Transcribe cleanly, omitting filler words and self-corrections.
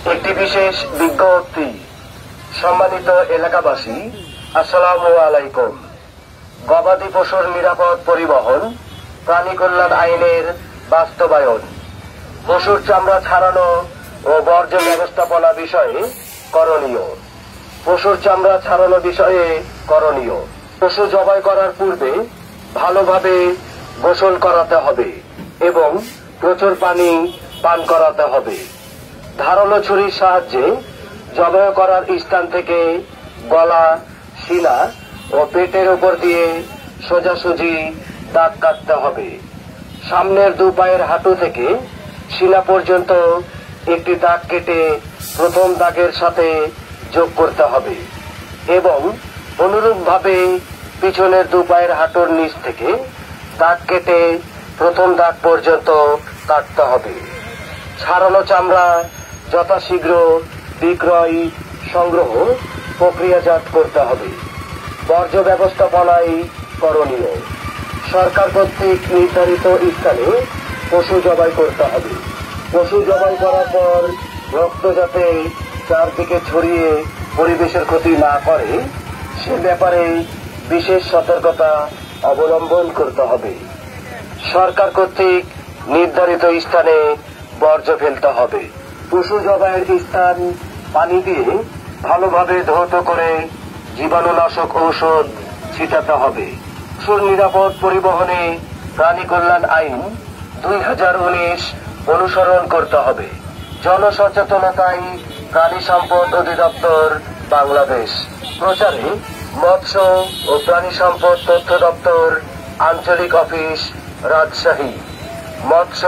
একটি বিশেষ বিজ্ঞপ্তি। সম্মানিত এলাকাবাসী, আসসালামু আলাইকুম। গবাদি পশুর নিরাপদ পরিবহন প্রাণী কল্যাণ আইনের বাস্তবায়ন, পশুর চামড়া ছাড়ানো ও বর্জ্য ব্যবস্থাপনা বিষয়ে করণীয়। পশুর চামড়া ছাড়ানো বিষয়ে করণীয়। পশু জবাই করার পূর্বে ভালোভাবে গোসল করাতে হবে এবং প্রচুর পানি পান করাতে হবে। ধারালো ছুরির সাহায্যে জবাই করার স্থান থেকে গলা, শিরা ও পেটের উপর দিয়ে সোজাসুজি দাগ কাটতে হবে। সামনের দু পায়ের হাঁটু থেকে শিরা পর্যন্ত একটি দাগ কেটে প্রথম দাগের সাথে যোগ করতে হবে এবং অনুরূপভাবে পিছনের দু পায়ের হাঁটুর নিচ থেকে দাগ কেটে প্রথম দাগ পর্যন্ত কাটতে হবে। ছাড়ানো চামড়া যথাশীঘ্র বিক্রয়, সংগ্রহ, প্রক্রিয়াজাত করতে হবে। বর্জ্য ব্যবস্থাপনায় করণীয়। সরকার কর্তৃক নির্ধারিত স্থানে পশু জবাই করতে হবে। পশু জবাই করার পর রক্ত যাতে চারদিকে ছড়িয়ে পরিবেশের ক্ষতি না করে সে ব্যাপারে বিশেষ সতর্কতা অবলম্বন করতে হবে। সরকার কর্তৃক নির্ধারিত স্থানে বর্জ্য ফেলতে হবে। পশু জবাইয়ের স্থান পানি দিয়ে ভালোভাবে ধৌত করে জীবাণুনাশক ঔষধ ছিটাতে হবে। পশুর নিরাপদ পরিবহনে প্রাণী কল্যাণ আইন 2019 অনুসরণ করতে হবে। জনসচেতনতায় প্রাণী সম্পদ অধিদপ্তর বাংলাদেশ। প্রচারে মৎস্য ও প্রাণী সম্পদ তথ্য দপ্তর, আঞ্চলিক অফিস, রাজশাহী। মৎস্য